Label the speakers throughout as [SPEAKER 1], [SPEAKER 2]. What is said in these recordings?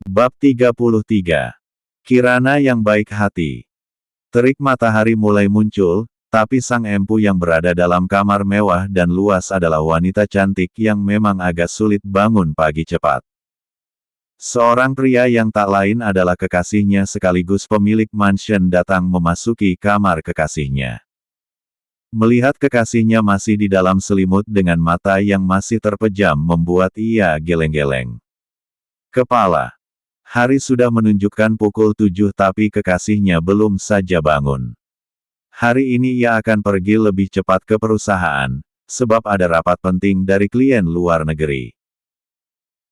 [SPEAKER 1] Bab 33. Kirana yang baik hati. Terik matahari mulai muncul, tapi sang empu yang berada dalam kamar mewah dan luas adalah wanita cantik yang memang agak sulit bangun pagi cepat. Seorang pria yang tak lain adalah kekasihnya sekaligus pemilik mansion datang memasuki kamar kekasihnya. Melihat kekasihnya masih di dalam selimut dengan mata yang masih terpejam membuat ia geleng-geleng kepala. Hari sudah menunjukkan pukul 7 tapi kekasihnya belum saja bangun. Hari ini ia akan pergi lebih cepat ke perusahaan, sebab ada rapat penting dari klien luar negeri.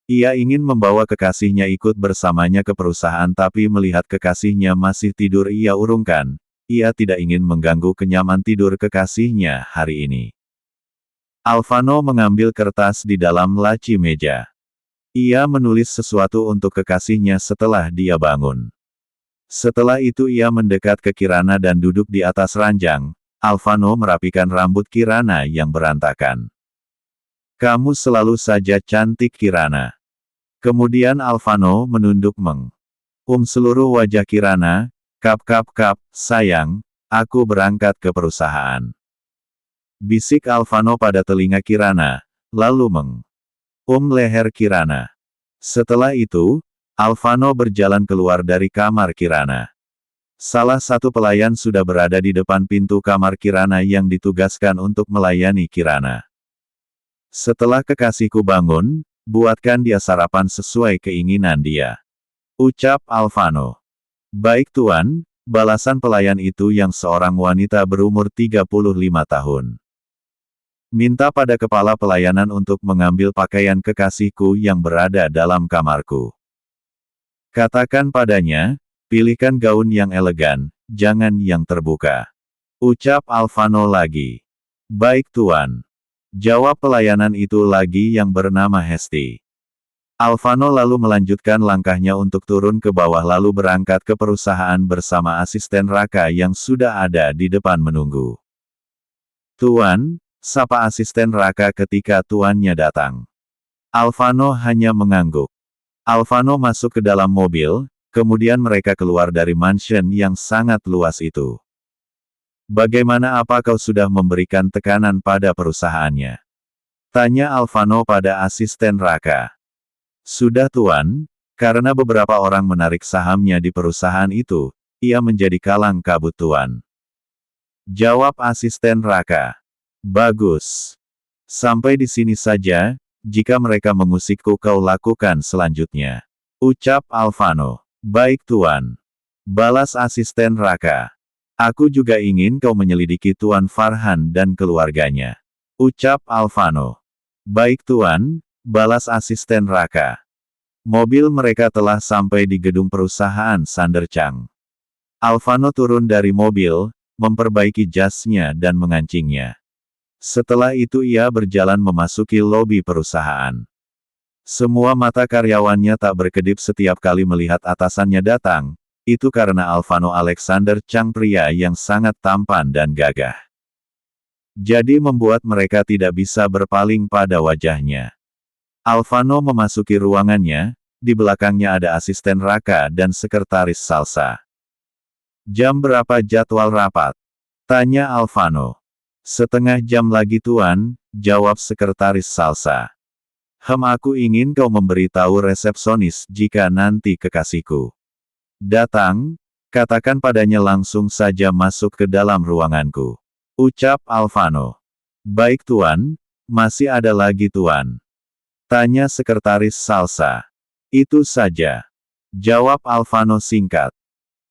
[SPEAKER 1] Ia ingin membawa kekasihnya ikut bersamanya ke perusahaan tapi melihat kekasihnya masih tidur ia urungkan. Ia tidak ingin mengganggu kenyaman tidur kekasihnya hari ini. Alvano mengambil kertas di dalam laci meja. Ia menulis sesuatu untuk kekasihnya setelah dia bangun. Setelah itu ia mendekat ke Kirana dan duduk di atas ranjang. Alvano merapikan rambut Kirana yang berantakan. "Kamu selalu saja cantik Kirana." Kemudian Alvano menunduk seluruh wajah Kirana. Kap, sayang, aku berangkat ke perusahaan." Bisik Alvano pada telinga Kirana, lalu leher Kirana. Setelah itu, Alvano berjalan keluar dari kamar Kirana. Salah satu pelayan sudah berada di depan pintu kamar Kirana yang ditugaskan untuk melayani Kirana. "Setelah kekasihku bangun, buatkan dia sarapan sesuai keinginan dia," ucap Alvano. "Baik tuan," balasan pelayan itu yang seorang wanita berumur 35 tahun. "Minta pada kepala pelayanan untuk mengambil pakaian kekasihku yang berada dalam kamarku. Katakan padanya, pilihkan gaun yang elegan, jangan yang terbuka," ucap Alvano lagi. "Baik tuan," jawab pelayanan itu lagi yang bernama Hesti. Alvano lalu melanjutkan langkahnya untuk turun ke bawah lalu berangkat ke perusahaan bersama asisten Raka yang sudah ada di depan menunggu. "Tuan," sapa asisten Raka ketika tuannya datang. Alvano hanya mengangguk. Alvano masuk ke dalam mobil, kemudian mereka keluar dari mansion yang sangat luas itu. "Bagaimana, apa kau sudah memberikan tekanan pada perusahaannya?" tanya Alvano pada asisten Raka. "Sudah tuan, karena beberapa orang menarik sahamnya di perusahaan itu, ia menjadi kalang kabut tuan," jawab asisten Raka. "Bagus. Sampai di sini saja, jika mereka mengusikku kau lakukan selanjutnya," ucap Alvano. "Baik tuan," balas asisten Raka. "Aku juga ingin kau menyelidiki Tuan Farhan dan keluarganya," ucap Alvano. "Baik tuan," balas asisten Raka. Mobil mereka telah sampai di gedung perusahaan Sanderchang. Alvano turun dari mobil, memperbaiki jasnya dan mengancingnya. Setelah itu ia berjalan memasuki lobi perusahaan. Semua mata karyawannya tak berkedip setiap kali melihat atasannya datang, itu karena Alvano Alexander Chang, pria yang sangat tampan dan gagah. Jadi membuat mereka tidak bisa berpaling pada wajahnya. Alvano memasuki ruangannya, di belakangnya ada asisten Raka dan sekretaris Salsa. "Jam berapa jadwal rapat?" tanya Alvano. "Setengah jam lagi tuan," jawab sekretaris Salsa. Aku ingin kau memberitahu resepsionis jika nanti kekasihku datang, katakan padanya langsung saja masuk ke dalam ruanganku," ucap Alvano. "Baik tuan, masih ada lagi tuan?" tanya sekretaris Salsa. "Itu saja," jawab Alvano singkat.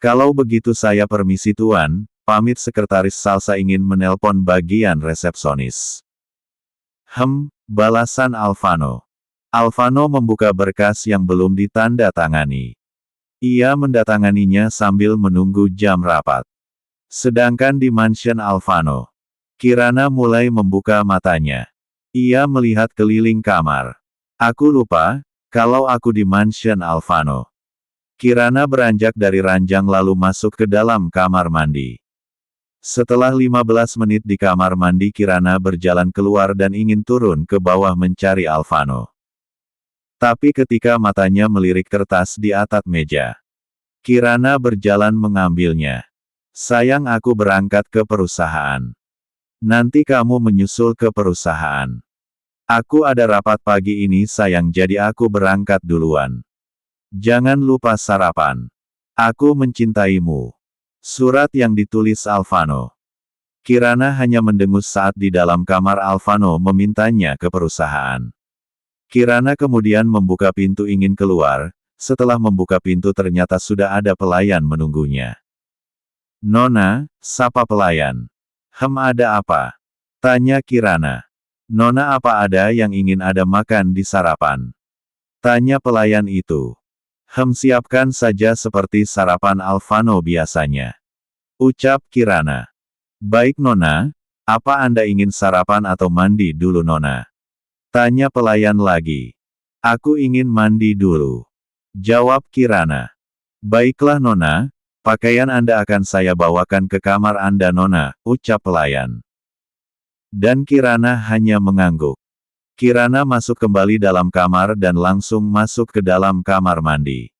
[SPEAKER 1] "Kalau begitu saya permisi tuan, pamit." Sekretaris Salsa ingin menelpon bagian resepsionis. Balasan Alvano. Alvano membuka berkas yang belum ditanda tangani. Ia mendatanganinya sambil menunggu jam rapat. Sedangkan di mansion Alvano, Kirana mulai membuka matanya. Ia melihat keliling kamar. "Aku lupa, kalau aku di mansion Alvano." Kirana beranjak dari ranjang lalu masuk ke dalam kamar mandi. Setelah 15 menit di kamar mandi Kirana berjalan keluar dan ingin turun ke bawah mencari Alvano. Tapi ketika matanya melirik kertas di atas meja, Kirana berjalan mengambilnya. Sayang, aku berangkat ke perusahaan. Nanti kamu menyusul ke perusahaan. Aku ada rapat pagi ini sayang, jadi aku berangkat duluan. Jangan lupa sarapan. Aku mencintaimu. Surat yang ditulis Alvano. Kirana hanya mendengus saat di dalam kamar Alvano memintanya ke perusahaan. Kirana kemudian membuka pintu ingin keluar, setelah membuka pintu ternyata sudah ada pelayan menunggunya. Nona, sapa pelayan. Ada apa? Tanya Kirana. Nona, apa ada yang ingin ada makan di sarapan? Tanya pelayan itu. Siapkan saja seperti sarapan Alvano biasanya. Ucap Kirana. Baik Nona, apa Anda ingin sarapan atau mandi dulu Nona? Tanya pelayan lagi. Aku ingin mandi dulu. Jawab Kirana. Baiklah Nona, pakaian Anda akan saya bawakan ke kamar Anda Nona, ucap pelayan. Dan Kirana hanya mengangguk. Kirana masuk kembali dalam kamar dan langsung masuk ke dalam kamar mandi.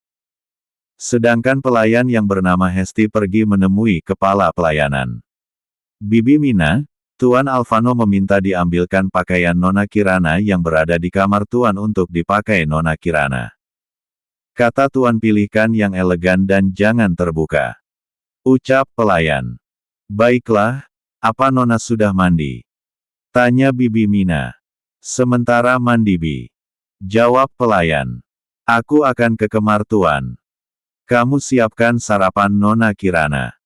[SPEAKER 1] Sedangkan pelayan yang bernama Hesti pergi menemui kepala pelayanan. Bibi Mina, Tuan Alvano meminta diambilkan pakaian Nona Kirana yang berada di kamar Tuan untuk dipakai Nona Kirana. Kata Tuan, pilihkan yang elegan dan jangan terbuka. Ucap pelayan. Baiklah, apa Nona sudah mandi? Tanya Bibi Mina. Sementara mandi Bi. Jawab pelayan. Aku akan ke kamar Tuan. Kamu siapkan sarapan Nona Kirana.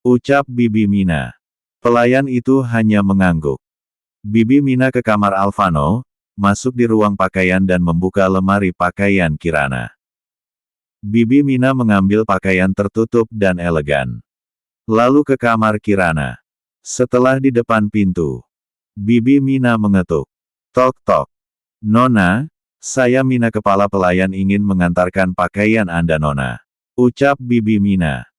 [SPEAKER 1] Ucap Bibi Mina. Pelayan itu hanya mengangguk. Bibi Mina ke kamar Alvano, masuk di ruang pakaian dan membuka lemari pakaian Kirana. Bibi Mina mengambil pakaian tertutup dan elegan. Lalu ke kamar Kirana. Setelah di depan pintu, Bibi Mina mengetuk. Tok tok. Nona, saya Mina, kepala pelayan, ingin mengantarkan pakaian Anda Nona. Ucap Bibi Mina.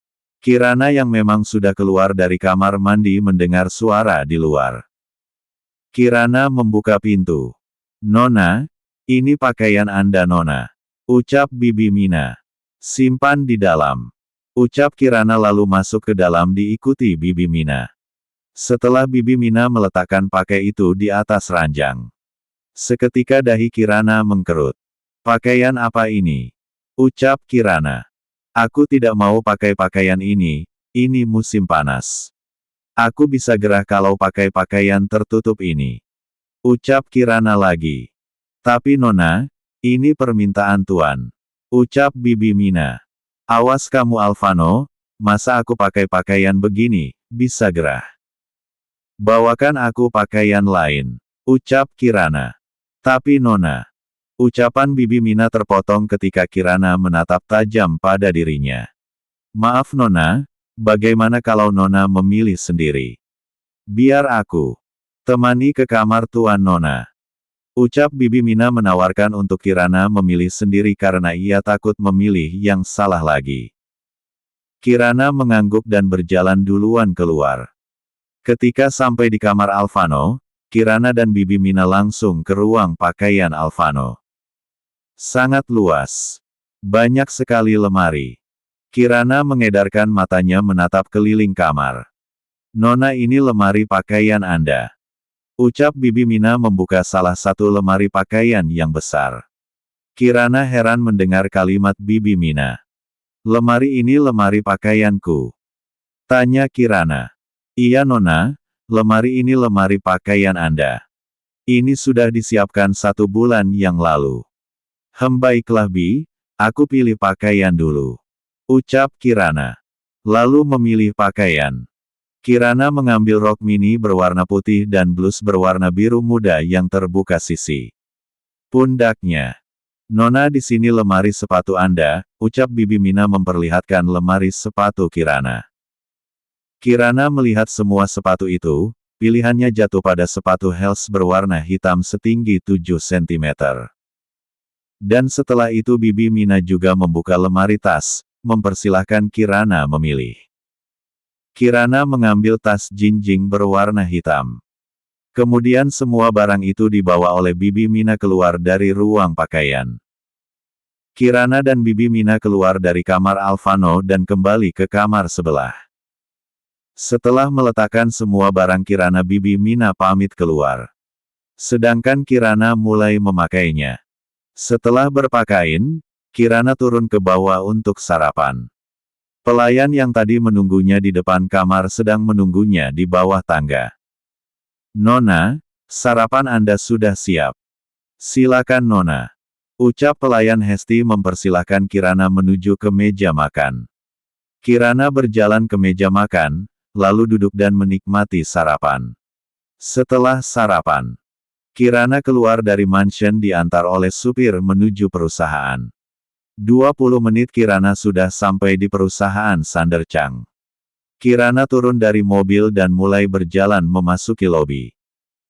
[SPEAKER 1] Kirana yang memang sudah keluar dari kamar mandi mendengar suara di luar. Kirana membuka pintu. Nona, ini pakaian Anda Nona. Ucap Bibi Mina. Simpan di dalam. Ucap Kirana lalu masuk ke dalam diikuti Bibi Mina. Setelah Bibi Mina meletakkan pakai itu di atas ranjang. Seketika dahi Kirana mengkerut. Pakaian apa ini? Ucap Kirana. Aku tidak mau pakai pakaian ini musim panas. Aku bisa gerah kalau pakai pakaian tertutup ini. Ucap Kirana lagi. Tapi Nona, ini permintaan Tuan. Ucap Bibi Mina. Awas kamu Alvano, masa aku pakai pakaian begini, bisa gerah. Bawakan aku pakaian lain. Ucap Kirana. Tapi Nona. Ucapan Bibi Mina terpotong ketika Kirana menatap tajam pada dirinya. Maaf Nona, bagaimana kalau Nona memilih sendiri? Biar aku temani ke kamar Tuan Nona. Ucap Bibi Mina menawarkan untuk Kirana memilih sendiri karena ia takut memilih yang salah lagi. Kirana mengangguk dan berjalan duluan keluar. Ketika sampai di kamar Alvano, Kirana dan Bibi Mina langsung ke ruang pakaian Alvano. Sangat luas. Banyak sekali lemari. Kirana mengedarkan matanya menatap keliling kamar. Nona, ini lemari pakaian Anda. Ucap Bibi Mina membuka salah satu lemari pakaian yang besar. Kirana heran mendengar kalimat Bibi Mina. Lemari ini lemari pakaianku. Tanya Kirana. Iya Nona, lemari ini lemari pakaian Anda. Ini sudah disiapkan 1 bulan yang lalu. Baiklah Bi, aku pilih pakaian dulu. Ucap Kirana. Lalu memilih pakaian. Kirana mengambil rok mini berwarna putih dan blus berwarna biru muda yang terbuka sisi pundaknya. Nona, di sini lemari sepatu Anda, ucap Bibi Mina memperlihatkan lemari sepatu Kirana. Kirana melihat semua sepatu itu, pilihannya jatuh pada sepatu heels berwarna hitam setinggi 7 cm. Dan setelah itu Bibi Mina juga membuka lemari tas, mempersilahkan Kirana memilih. Kirana mengambil tas jinjing berwarna hitam. Kemudian semua barang itu dibawa oleh Bibi Mina keluar dari ruang pakaian. Kirana dan Bibi Mina keluar dari kamar Alvano dan kembali ke kamar sebelah. Setelah meletakkan semua barang Kirana, Bibi Mina pamit keluar. Sedangkan Kirana mulai memakainya. Setelah berpakaian, Kirana turun ke bawah untuk sarapan. Pelayan yang tadi menunggunya di depan kamar sedang menunggunya di bawah tangga. "Nona, sarapan Anda sudah siap. Silakan Nona," ucap pelayan Hesti mempersilahkan Kirana menuju ke meja makan. Kirana berjalan ke meja makan, lalu duduk dan menikmati sarapan. Setelah sarapan, Kirana keluar dari mansion diantar oleh supir menuju perusahaan. 20 menit Kirana sudah sampai di perusahaan Sanderchang. Kirana turun dari mobil dan mulai berjalan memasuki lobi.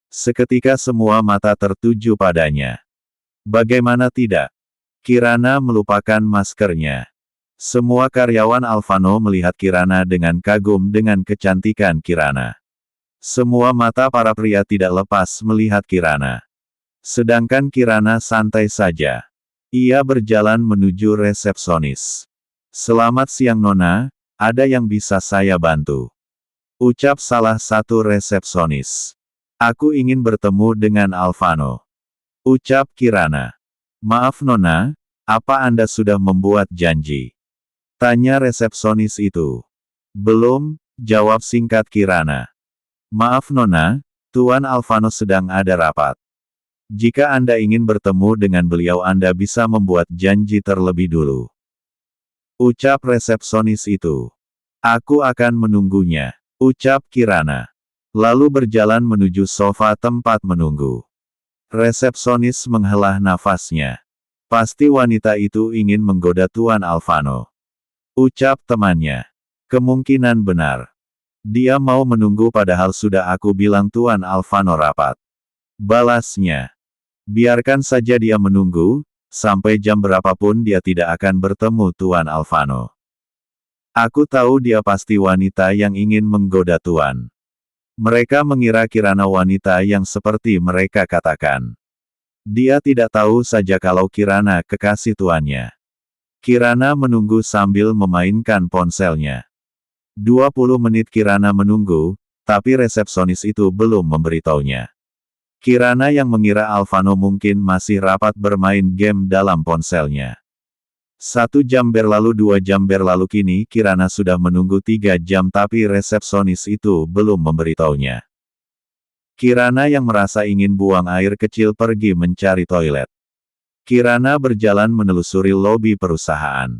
[SPEAKER 1] Seketika semua mata tertuju padanya. Bagaimana tidak? Kirana melupakan maskernya. Semua karyawan Alvano melihat Kirana dengan kagum dengan kecantikan Kirana. Semua mata para pria tidak lepas melihat Kirana. Sedangkan Kirana santai saja. Ia berjalan menuju resepsionis. "Selamat siang Nona, ada yang bisa saya bantu?" ucap salah satu resepsionis. "Aku ingin bertemu dengan Alvano," ucap Kirana. "Maaf Nona, apa Anda sudah membuat janji?" tanya resepsionis itu. "Belum," jawab singkat Kirana. "Maaf Nona, Tuan Alvano sedang ada rapat. Jika Anda ingin bertemu dengan beliau Anda bisa membuat janji terlebih dulu," ucap resepsionis itu. "Aku akan menunggunya," ucap Kirana. Lalu berjalan menuju sofa tempat menunggu. Resepsionis menghela nafasnya. "Pasti wanita itu ingin menggoda Tuan Alvano," ucap temannya. "Kemungkinan benar. Dia mau menunggu padahal sudah aku bilang Tuan Alvano rapat," balasnya. "Biarkan saja dia menunggu, sampai jam berapapun dia tidak akan bertemu Tuan Alvano. Aku tahu dia pasti wanita yang ingin menggoda Tuan." Mereka mengira Kirana wanita yang seperti mereka katakan. Dia tidak tahu saja kalau Kirana kekasih tuannya. Kirana menunggu sambil memainkan ponselnya. 20 menit Kirana menunggu, tapi resepsionis itu belum memberitahunya. Kirana yang mengira Alvano mungkin masih rapat bermain game dalam ponselnya. 1 jam berlalu, 2 jam berlalu, kini Kirana sudah menunggu 3 jam tapi resepsionis itu belum memberitahunya. Kirana yang merasa ingin buang air kecil pergi mencari toilet. Kirana berjalan menelusuri lobi perusahaan.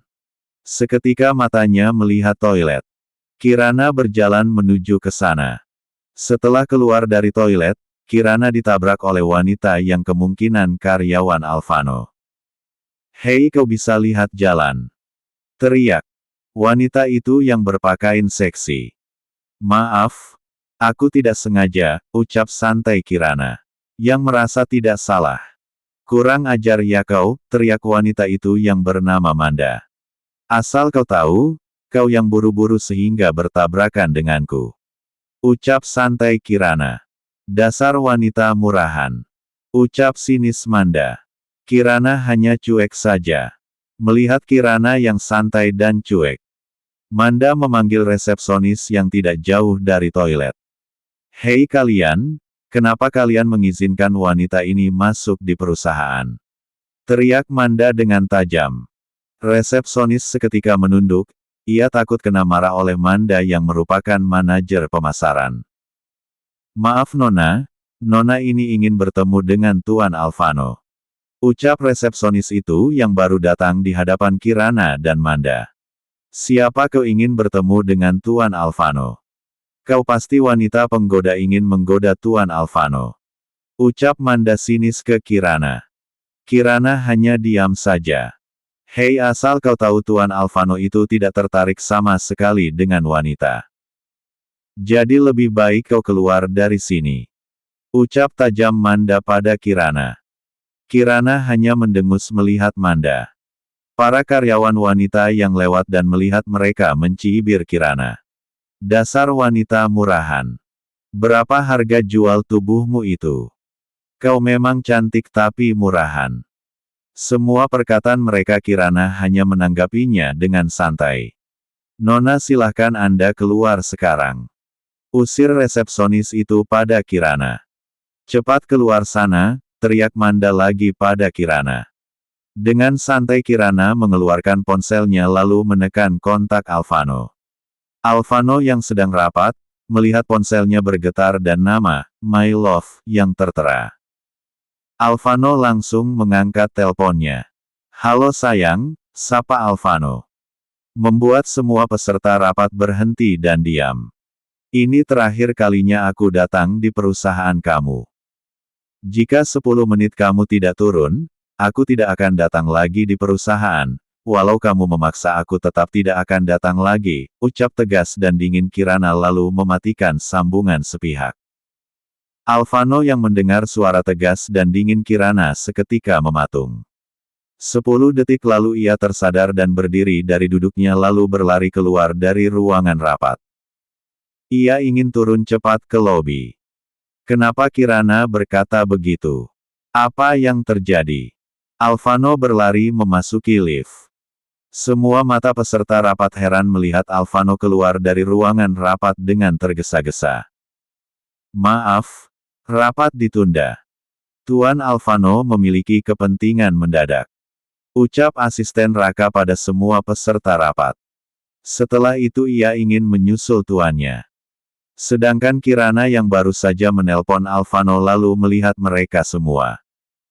[SPEAKER 1] Seketika matanya melihat toilet. Kirana berjalan menuju ke sana. Setelah keluar dari toilet, Kirana ditabrak oleh wanita yang kemungkinan karyawan Alvano. "Hei, kau bisa lihat jalan?" teriak wanita itu yang berpakaian seksi. "Maaf, aku tidak sengaja," ucap santai Kirana, yang merasa tidak salah. "Kurang ajar ya kau," teriak wanita itu yang bernama Manda. "Asal kau tahu, kau yang buru-buru sehingga bertabrakan denganku," ucap santai Kirana. "Dasar wanita murahan," ucap sinis Manda. Kirana hanya cuek saja. Melihat Kirana yang santai dan cuek, Manda memanggil resepsionis yang tidak jauh dari toilet. "Hei kalian, kenapa kalian mengizinkan wanita ini masuk di perusahaan?" teriak Manda dengan tajam. Resepsionis seketika menunduk, ia takut kena marah oleh Manda yang merupakan manajer pemasaran. "Maaf Nona, Nona ini ingin bertemu dengan Tuan Alvano," ucap resepsionis itu yang baru datang di hadapan Kirana dan Manda. "Siapa kau ingin bertemu dengan Tuan Alvano? Kau pasti wanita penggoda ingin menggoda Tuan Alvano," ucap Manda sinis ke Kirana. Kirana hanya diam saja. "Hei, asal kau tahu Tuan Alvano itu tidak tertarik sama sekali dengan wanita. Jadi lebih baik kau keluar dari sini," ucap tajam Manda pada Kirana. Kirana hanya mendengus melihat Manda. Para karyawan wanita yang lewat dan melihat mereka mencibir Kirana. "Dasar wanita murahan. Berapa harga jual tubuhmu itu? Kau memang cantik tapi murahan." Semua perkataan mereka Kirana hanya menanggapinya dengan santai. Nona silahkan Anda keluar sekarang. Usir resepsionis itu pada Kirana. Cepat keluar sana, teriak Manda lagi pada Kirana. Dengan santai Kirana mengeluarkan ponselnya lalu menekan kontak Alvano. Alvano yang sedang rapat, melihat ponselnya bergetar dan nama, My Love, yang tertera. Alvano langsung mengangkat teleponnya. Halo sayang, sapa Alvano. Membuat semua peserta rapat berhenti dan diam. Ini terakhir kalinya aku datang di perusahaan kamu. Jika 10 menit kamu tidak turun, aku tidak akan datang lagi di perusahaan. Walau kamu memaksa aku tetap tidak akan datang lagi, ucap tegas dan dingin Kirana lalu mematikan sambungan sepihak. Alvano yang mendengar suara tegas dan dingin Kirana seketika mematung. 10 detik lalu ia tersadar dan berdiri dari duduknya lalu berlari keluar dari ruangan rapat. Ia ingin turun cepat ke lobi. Kenapa Kirana berkata begitu? Apa yang terjadi? Alvano berlari memasuki lift. Semua mata peserta rapat heran melihat Alvano keluar dari ruangan rapat dengan tergesa-gesa. Maaf, rapat ditunda. Tuan Alvano memiliki kepentingan mendadak. Ucap asisten Raka pada semua peserta rapat. Setelah itu ia ingin menyusul tuannya. Sedangkan Kirana yang baru saja menelpon Alvano lalu melihat mereka semua.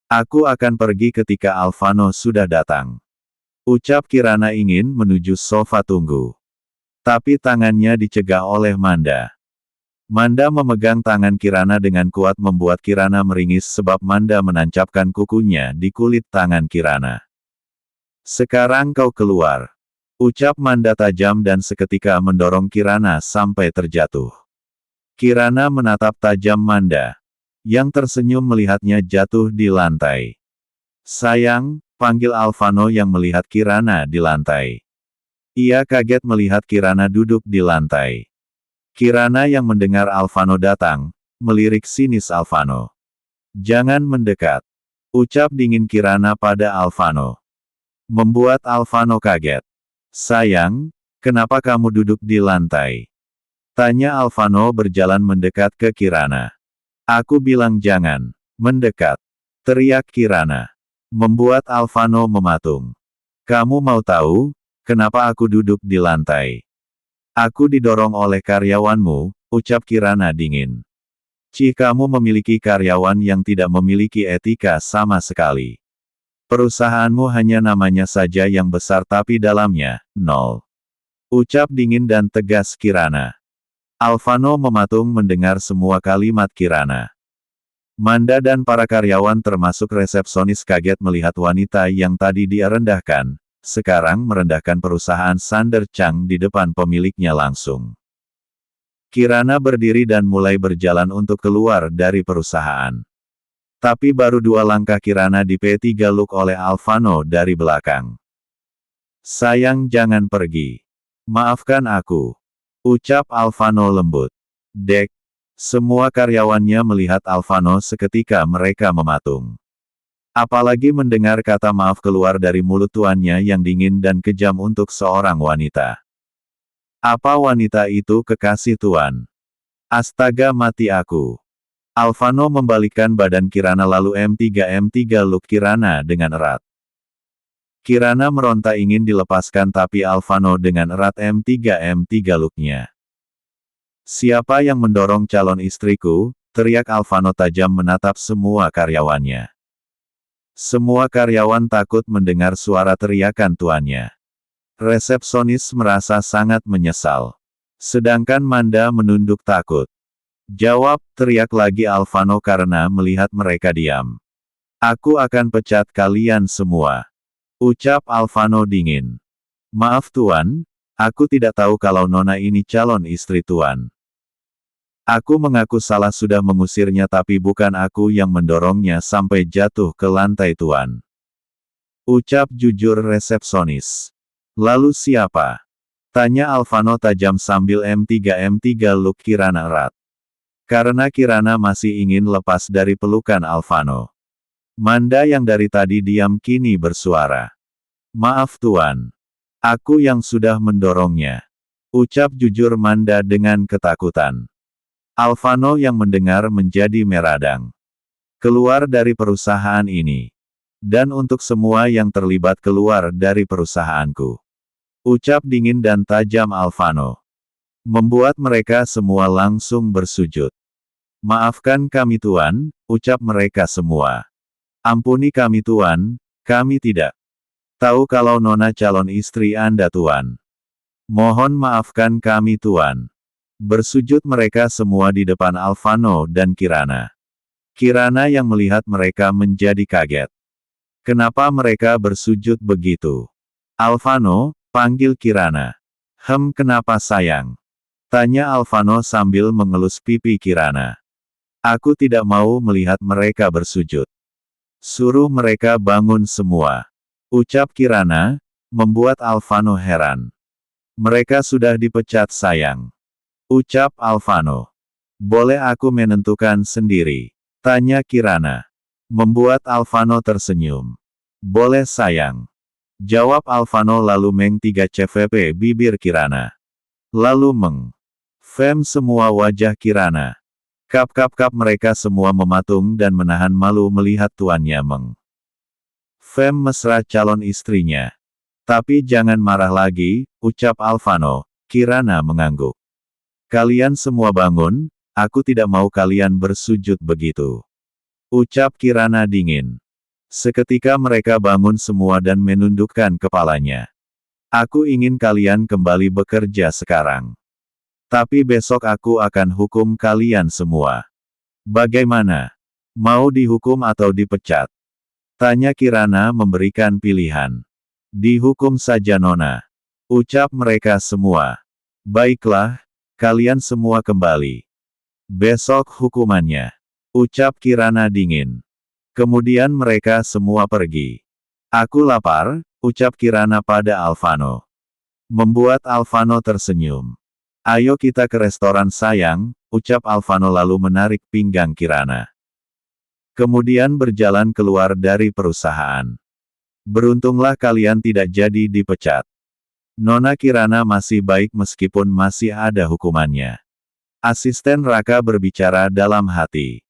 [SPEAKER 1] Aku akan pergi ketika Alvano sudah datang. Ucap Kirana ingin menuju sofa tunggu. Tapi tangannya dicegah oleh Manda. Manda memegang tangan Kirana dengan kuat membuat Kirana meringis sebab Manda menancapkan kukunya di kulit tangan Kirana. Sekarang kau keluar. Ucap Manda tajam dan seketika mendorong Kirana sampai terjatuh. Kirana menatap tajam Manda, yang tersenyum melihatnya jatuh di lantai. Sayang, panggil Alvano yang melihat Kirana di lantai. Ia kaget melihat Kirana duduk di lantai. Kirana yang mendengar Alvano datang, melirik sinis Alvano. Jangan mendekat. Ucap dingin Kirana pada Alvano. Membuat Alvano kaget. Sayang, kenapa kamu duduk di lantai? Tanya Alvano berjalan mendekat ke Kirana. Aku bilang jangan mendekat. Teriak Kirana. Membuat Alvano mematung. Kamu mau tahu, kenapa aku duduk di lantai? Aku didorong oleh karyawanmu, ucap Kirana dingin. Kamu memiliki karyawan yang tidak memiliki etika sama sekali. Perusahaanmu hanya namanya saja yang besar tapi dalamnya, nol. Ucap dingin dan tegas Kirana. Alvano mematung mendengar semua kalimat Kirana. Manda dan para karyawan termasuk resepsionis kaget melihat wanita yang tadi dia rendahkan, sekarang merendahkan perusahaan Sander Chang di depan pemiliknya langsung. Kirana berdiri dan mulai berjalan untuk keluar dari perusahaan. Tapi baru 2 langkah Kirana di P3 Look oleh Alvano dari belakang. Sayang jangan pergi. Maafkan aku. Ucap Alvano lembut. Dek. Semua karyawannya melihat Alvano seketika mereka mematung. Apalagi mendengar kata maaf keluar dari mulut tuannya yang dingin dan kejam untuk seorang wanita. Apa wanita itu kekasih tuan? Astaga mati aku. Alvano membalikkan badan Kirana lalu M3 Look Kirana dengan erat. Kirana meronta ingin dilepaskan tapi Alvano dengan erat M3 Look-nya. Siapa yang mendorong calon istriku? Teriak Alvano tajam menatap semua karyawannya. Semua karyawan takut mendengar suara teriakan tuannya. Resepsionis merasa sangat menyesal. Sedangkan Manda menunduk takut. Jawab, teriak lagi Alvano karena melihat mereka diam. Aku akan pecat kalian semua. Ucap Alvano dingin. Maaf tuan, aku tidak tahu kalau Nona ini calon istri tuan. Aku mengaku salah sudah mengusirnya tapi bukan aku yang mendorongnya sampai jatuh ke lantai tuan. Ucap jujur resepsionis. Lalu siapa? Tanya Alvano tajam sambil M3 Look Kirana erat. Karena Kirana masih ingin lepas dari pelukan Alvano. Manda yang dari tadi diam kini bersuara. Maaf Tuan. Aku yang sudah mendorongnya. Ucap jujur Manda dengan ketakutan. Alvano yang mendengar menjadi meradang. Keluar dari perusahaan ini. Dan untuk semua yang terlibat keluar dari perusahaanku. Ucap dingin dan tajam Alvano. Membuat mereka semua langsung bersujud. Maafkan kami Tuan, ucap mereka semua. Ampuni kami Tuan, kami tidak tahu kalau Nona calon istri Anda Tuan. Mohon maafkan kami Tuan. Bersujud mereka semua di depan Alvano dan Kirana. Kirana yang melihat mereka menjadi kaget. Kenapa mereka bersujud begitu? Alvano, panggil Kirana. Kenapa sayang? Tanya Alvano sambil mengelus pipi Kirana. Aku tidak mau melihat mereka bersujud. Suruh mereka bangun semua. Ucap Kirana, membuat Alvano heran. Mereka sudah dipecat sayang. Ucap Alvano. Boleh aku menentukan sendiri? Tanya Kirana. Membuat Alvano tersenyum. Boleh sayang. Jawab Alvano lalu Meng 3 CVP bibir Kirana. Lalu Fem semua wajah Kirana. Kap mereka semua mematung dan menahan malu melihat tuannya Fem mesra calon istrinya. Tapi jangan marah lagi, ucap Alvano. Kirana mengangguk. Kalian semua bangun, aku tidak mau kalian bersujud begitu. Ucap Kirana dingin. Seketika mereka bangun semua dan menundukkan kepalanya. Aku ingin kalian kembali bekerja sekarang. Tapi besok aku akan hukum kalian semua. Bagaimana? Mau dihukum atau dipecat? Tanya Kirana memberikan pilihan. Dihukum saja Nona. Ucap mereka semua. Baiklah. Kalian semua kembali. Besok hukumannya. Ucap Kirana dingin. Kemudian mereka semua pergi. Aku lapar, ucap Kirana pada Alvano. Membuat Alvano tersenyum. Ayo kita ke restoran sayang, ucap Alvano lalu menarik pinggang Kirana. Kemudian berjalan keluar dari perusahaan. Beruntunglah kalian tidak jadi dipecat. Nona Kirana masih baik meskipun masih ada hukumannya. Asisten Raka berbicara dalam hati.